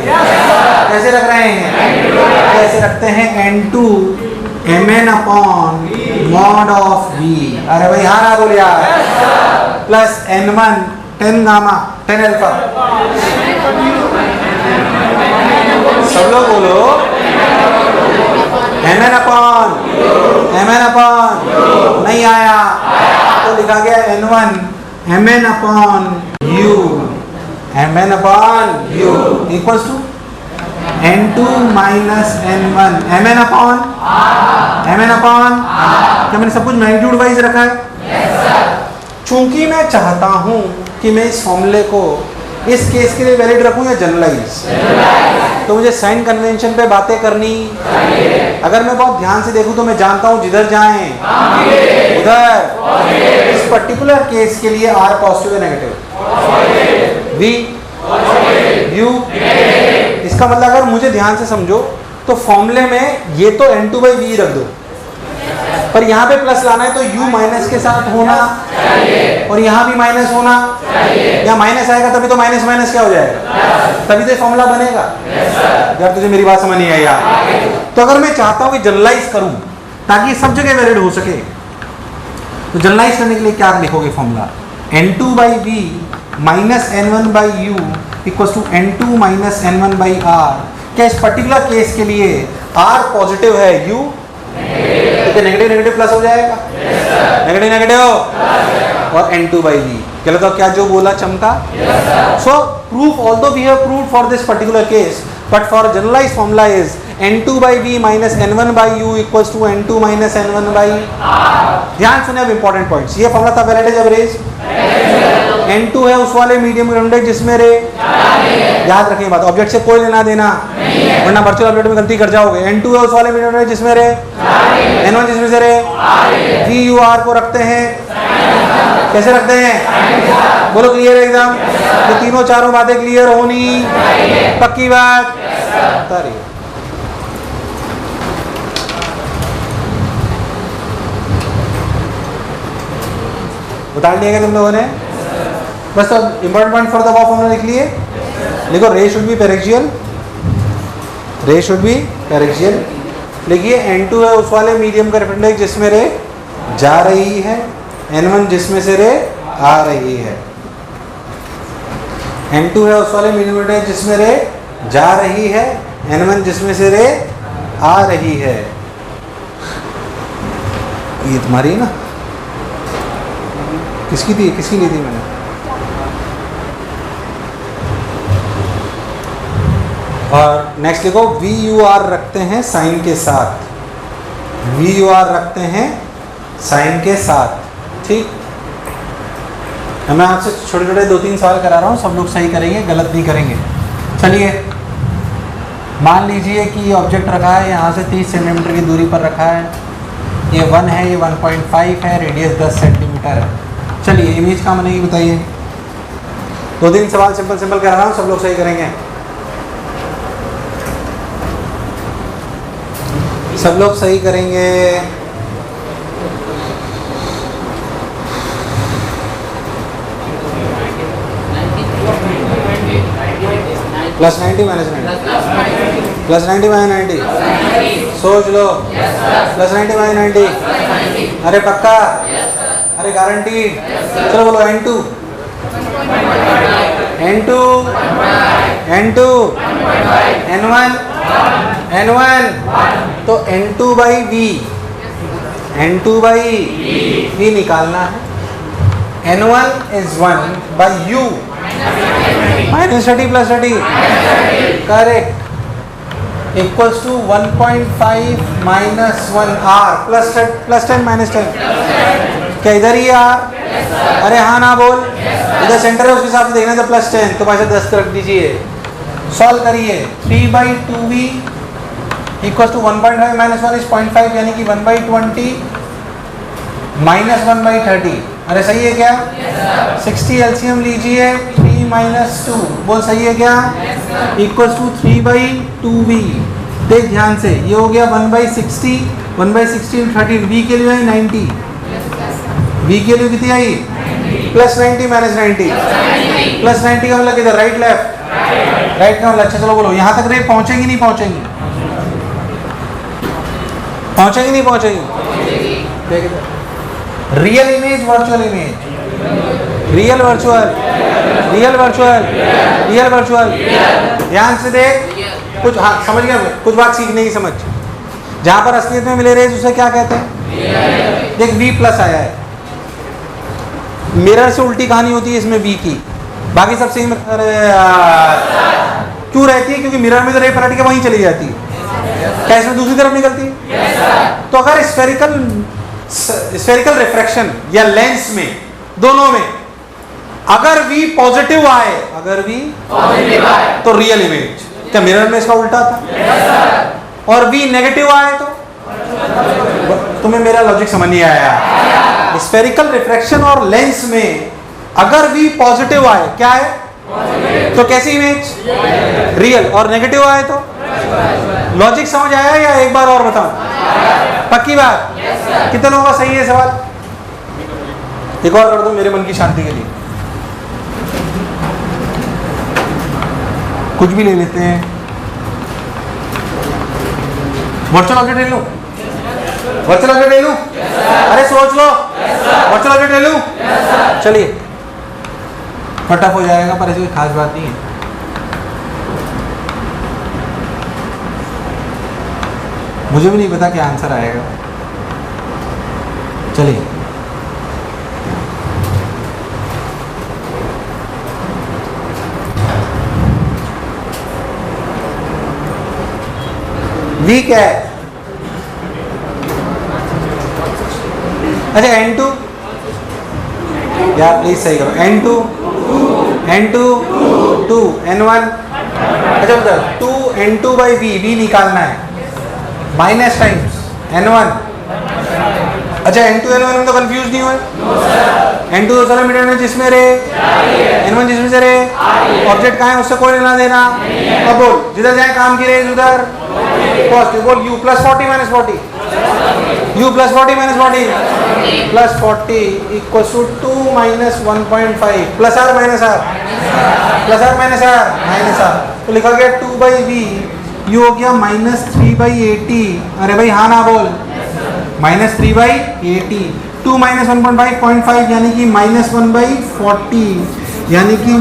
कैसे रख रहे हैं? कैसे रखते हैं? n2 mn upon mod of v। अरे भाई हाँ ना बोल यार। Plus n1 10 gamma 10 alpha. सब लोग बोलो mn अपॉन नहीं आया तो लिखा गया n1 mn upon u equals to n2 minus n1 mn upon क्या मैंने सब कुछ मैग्नीट्यूड वाइज रखा है? चूंकि मैं चाहता हूं कि मैं इस फॉर्मूले को इस केस के लिए वैलिड रखूं या जनरलाइज, तो मुझे साइन कन्वेंशन पे बातें करनी। अगर मैं बहुत ध्यान से देखूं तो मैं जानता हूं जिधर जाएं उधर। इस पर्टिकुलर केस के लिए r पॉजिटिव है नेगेटिव, v u इसका मतलब अगर मुझे ध्यान से समझो तो फॉर्मूले में ये तो n2/v रख दो, पर यहाँ पे प्लस लाना है तो u माइनस के साथ होना और यहाँ भी माइनस होना, यहाँ माइनस आएगा तभी तो माइनस माइनस क्या हो जाएगा, तभी तो फॉर्मूला बनेगा। यार तुझे मेरी बात समझ नहीं आई यार। तो अगर मैं चाहता हूँ कि जनरलाइज करूँ ताकि सब जगह वैलिड हो सके, तो जनरलाइज करने के लिए क्या लिखोगे formula, n2/v minus n1/u equals to n2 minus n1/r। क्या इस पर्टिकुलर केस के लिए r पॉजिटिव है, u तो नेगेटिव नेगेटिव प्लस हो जाएगा, नेगेटिव नेगेटिव और n2/v। चलो तो क्या जो बोला चमका। So proof although we have proved for this particular case, but for generalized formula is n2/v minus n1/u equals to n2 minus n1/r। ध्यान सुने अब इंपॉर्टेंट पॉइंट्स। ये फॉर्मूला था वैलिड जब रेज n2 है उस वाले मीडियम ग्राउंडेड जिसमें रे, याद रखें बात, ऑब्जेक्ट से कोई लेना देना वरना वर्चुअल ऑब्जेक्ट में गलती कर जाओगे। n2 है उस वाले मीडियम ग्राउंडेड जिसमें रे, n1 जिसमें से रे, v u r को रखते हैं, कैसे रखते हैं, बोलो क्लियर है एकदम। ये तीनों चारों बातें क्लियर होनी पक्की बात। बता लिया तुम लोगों ने, बस अब important point for the above formula लिख लिए। लिखो रे शुड बी पेरेक्सियल, रे शुड बी पेरेक्सियल। लिखिए n2 है उस वाले मीडियम का रिफ्लेक्ट जिसमें रे जा रही है, n1 जिसमें से रे आ रही है। n2 है उस वाले मीडियम का जिसमें रे जा रही है, n1 जिसमें से रे आ रही है। ये तुम्हारी ना, किसकी थी, किसकी ली थी मैंने, और नेक्स्ट लिखो वी यू आर रखते हैं साइन के साथ, वी यू आर रखते हैं साइन के साथ, ठीक। मैं आपसे छोटे छोटे 2-3 सवाल करा रहा हूँ, सब लोग सही करेंगे, गलत नहीं करेंगे। चलिए मान लीजिए कि ये ऑब्जेक्ट रखा है, यहाँ से 30 सेंटीमीटर की दूरी पर रखा है, ये 1 है, ये 1.5 है, रेडियस 10 सेंटीमीटर है। चलिए इमेज कहाँ बनेगी बताइए। 2-3 सवाल सिंपल सिंपल करा रहा हूँ, सब लोग सही करेंगे, सब लोग सही करेंगे। प्लस 90 माइनस 90, प्लस 90 माइनस 90, सोच लो, प्लस 90 माइनस 90, अरे पक्का, अरे गारंटी। चलो बोलो n2, n2, n2, n1, n1, तो n2/v, n2/v निकालना है, n1 is 1/u minus 30 plus 30, correct, equals to 1.5 minus 1r plus 10 minus 10। क्या इधर ही r? अरे हाँ ना बोल, इधर सेंटर है उसके हिसाब से देखना, तो प्लस 10 तो भाई 10 रख दीजिए। सॉल्व करिए, 3/2v equals to 1.5 minus 1 is 0.5 यानी कि 1/20 माइनस 1/30। अरे सही है क्या? 60 एलसीएम लीजिए, 3 माइनस 2 बोल सही है क्या? Equals to 3/2v। देख ध्यान से, ये हो गया 1/60, 1/60 13, v के लिए आई 90, v के लिए कितनी आई? प्लस 90 माइनस 90, प्लस 90 का मतलब किधर? राइट लेफ्ट, राइट का मतलब। अच्छा चलो बोलो, यहाँ तक रे पहुँचेंगी नहीं पहुँचेंगी? पहुँचेंगी नहीं पहुँचेंगी? Real image virtual image, real virtual, real virtual, real virtual. ध्यान से देख, कुछ हाँ समझ गया, कुछ बात सीखने की समझ। जहाँ पर असलियत में मिले रेज उसे क्या कहते हैं? देख v प्लस आया है, मिरर से उल्टी कहानी होती है इसमें v की, बाकी सब सेम। क्यों रहती है? क्योंकि मिरर में तो रे पलट के वहीं चली जाती है, क्या इसमें दूसरी तरफ निकलती है? तो अगर स्फेरिकल रिफ्रैक्शन या लेंस में, दोनों में अगर v पॉजिटिव आए, अगर v पॉजिटिव आए तो रियल इमेज। क्या मिरर में इसका उल्टा था? और v नेगेटिव आए तो? तुम्हें मेरा लॉजिक समझ नहीं आया। स्फेरिकल रिफ्रैक्शन और लेंस में अगर v पॉजिटिव आए, क्या है? तो कैसी इमेज? रियल। और नेगेटिव आए तो? लॉजिक समझ आया या एक बार और बताऊं? पक्की बात? कितने लोगों का सही है सवाल? एक और कर दो मेरे मन की शांति के लिए। कुछ भी ले लेते हैं। वर्चुअल ऑब्जेक्ट ले लूं? वर्चुअल ऑब्जेक्ट ले लूं? अरे सोच लो। वर्चुअल ऑब्जेक्ट ले लूं? चलिए, फटाफट हो जाएगा, पर ऐसी कोई खास बात नहीं है। मुझे भी नहीं पता क्या आंसर आएगा। चलिए, वी क्या है? अच्छा, N2 यार प्लीज सही करो। N2 2 N1। अच्छा मतलब 2 N2 बाई V निकालना है, माइनस टाइम्स N1। अच्छा, N2 N1 में तो कंफ्यूज नहीं हुए? N2 तो चलो मीटर में जिसमें रे, N1 जिसमें से रे, ऑब्जेक्ट कहाँ है उससे कोई लेना देना। अब बोल, जिधर जाए काम की रेज उधर पॉजिटिव। बोल U plus 40 minus 40, U plus 40 minus 40 plus 40 equal to 2 minus 1.5 plus r minus r, plus r minus r minus r. तो लिखा गया 2 बाई वी, यू हो गया माइनस 3 बाई 80। अरे भाई हाँ ना बोल, माइनस 3 बाई 80। 2 माइनस 1.5 यानी कि माइनस 1 बाई 40, यानी कि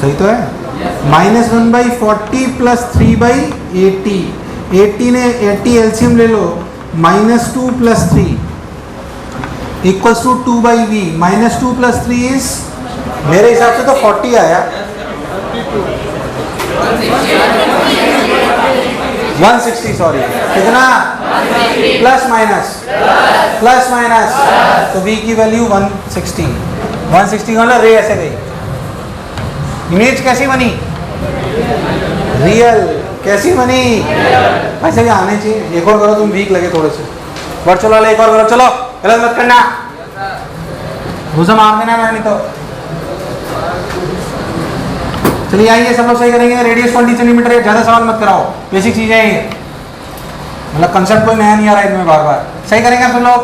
सही तो है, minus 1 by 40 plus 3 by 80। 80 LCM ले लो, minus 2 plus 3 equals to 2 by v. Minus 2 plus 3 is, मेरे हिसाब से तो 40 आया। 160, सॉरी कितना? प्लस माइनस प्लस माइनस, तो v की वैल्यू 160। 160 का रे ऐसे गई। इमेज कैसी बनी? रियल। कैसी बनी? ऐसे भी आने चाहिए। एक और करो, तुम वीक लगे थोड़े से। वर्चुअल वाले एक और करो, चलो गलत मत करना, घुसा मार देना मैं नहीं तो। चलिए आइए, सब लोग सही करेंगे। रेडियस 20 सेंटीमीटर है, ज्यादा सवाल मत कराओ, बेसिक चीजें हैं ये, मतलब कंसेप्ट कोई नया नहीं आ रहा है इनमें बार बार। सही करेंगे सब लोग?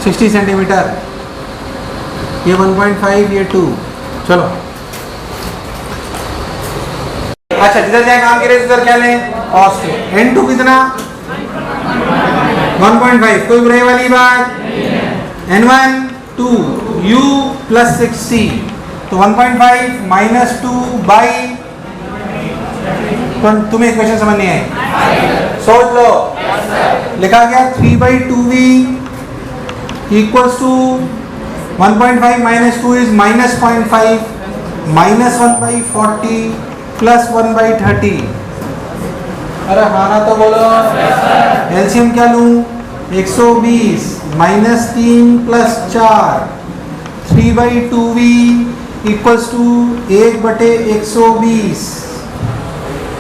60 सेंटीमीटर, ये 1.5, ये 2। चलो अच्छा, जिधर जाए काम की रेस उधर क्या लें? पॉजिटिव। N2 कितना? 1.5, कोई बुराई वाली बात? N1 2 U प्लस 60, तो 1.5 माइनस 2 बाई, तुम्हें इक्वेशन समझ नहीं आई? सोच लो। लिखा गया 3 by 2V equals to 1.5 minus 2 is minus 0.5, minus 1 by 40 plus 1 by 30। अरे हाँ ना तो बोलो। एलसीएम क्या लूँ? 120 minus 3 plus 4, 3 by 2V equals to 1/120।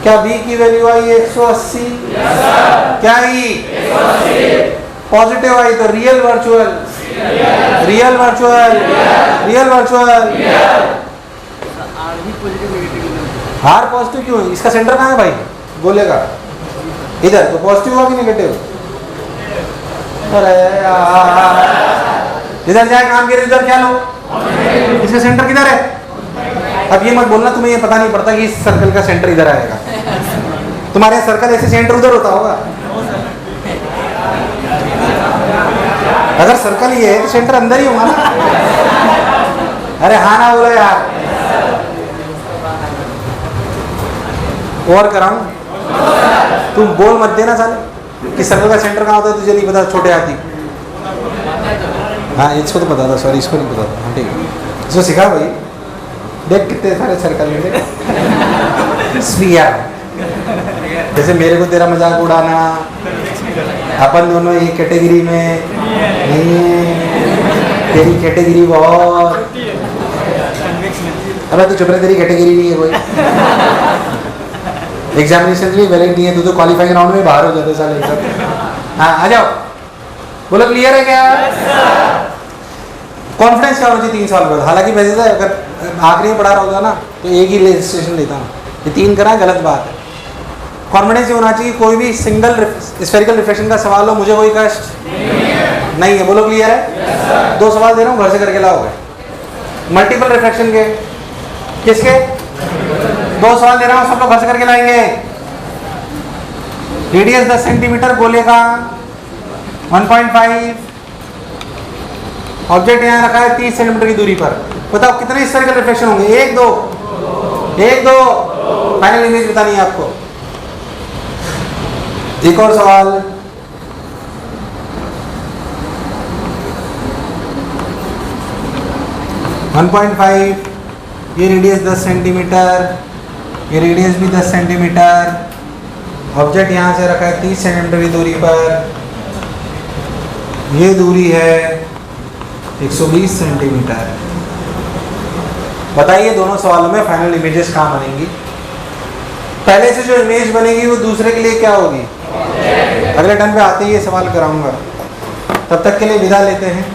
क्या V की वैल्यू आई 180? क्या आई? पॉजिटिव आई, तो real virtual, real virtual, real virtual. हार पॉजिटिव क्यों है? इसका सेंटर कहाँ है भाई? गोले का इधर, तो पॉजिटिव हुआ कि नेगेटिव? अरे इधर जाए काम के इधर क्या लो? इसका सेंटर किधर है? अब ये मत बोलना तुम्हें ये पता नहीं पड़ता कि इस सर्कल का सेंटर इधर आएगा। तुम्हारे सर्कल ऐसे सेंटर उधर होता होगा। अगर सर्कल ये है तो सेंटर अंदर ही होगा ना। अरे हाँ ना बोलो यार। और कराऊं? तुम बोल मत देना साले कि सर्कल का सेंटर कहाँ होता है, तुझे नहीं पता छोटे हाथी। हाँ इसको तो पता था, सॉरी इसको नहीं पता था। हाँ ठीक है, इसको सिखा भाई। देख कितने सारे सर्कल में स्फीयर, जैसे मेरे को तेरा मजाक उड़ाना, अपन दोनों एक कैटेगरी में नहीं है, तेरी कैटेगरी बहुत, अबे तू चुप रहे, तेरी कैटेगरी नहीं है कोई। एग्जामिनेशन भी वैलिड नहीं है, तू तो क्वालिफाइंग राउंड में बाहर हो जाते साले सब। हाँ आ जाओ, बोलो क्लियर है क्या? कॉन्फिडेंस क्या होना चाहिए 3 साल बाद? हालांकि वैसे तो अगर आखिरी में पढ़ा रहा होता ना तो एक ही रजिस्ट्रेशन लेता हूँ, ये 3 करा गलत बात है। कॉन्फिडेंस ये होना चाहिए कोई भी सिंगल स्फेरिकल रिफ्लेक्शन का सवाल हो मुझे कोई कष्ट नहीं है। बोलो क्लियर है? 2 सवाल दे रहा हूँ, घर से करके लाओगे। मल्टीपल रिफ्लेक्शन के किसके? 2 सवाल दे रहा हूँ, सब लोग घर से करके लाएंगे। रेडियस 10 सेंटीमीटर, गोले का 1.5, ऑब्जेक्ट यहाँ रखा है 30 सेंटीमीटर की दूरी पर। बताओ कितने स्फेरिकल रिफ्लेक्शन होंगे? 1 2 1 2। फाइनल इमेज बतानी है आपको। एक और सवाल, ये रेडियस 10 सेंटीमीटर, ये रेडियस भी 10 सेंटीमीटर, ऑब्जेक्ट यहाँ से रखा है 30 सेंटीमीटर की दूरी पर, ये दूरी है 120 सेंटीमीटर। बताइए दोनों सवालों में फाइनल इमेजेस कहाँ बनेंगी? पहले से जो इमेज बनेगी वो दूसरे के लिए क्या होगी? अगले टर्न पे आते ही ये सवाल कराऊंगा। तब तक के लिए विदा लेते हैं।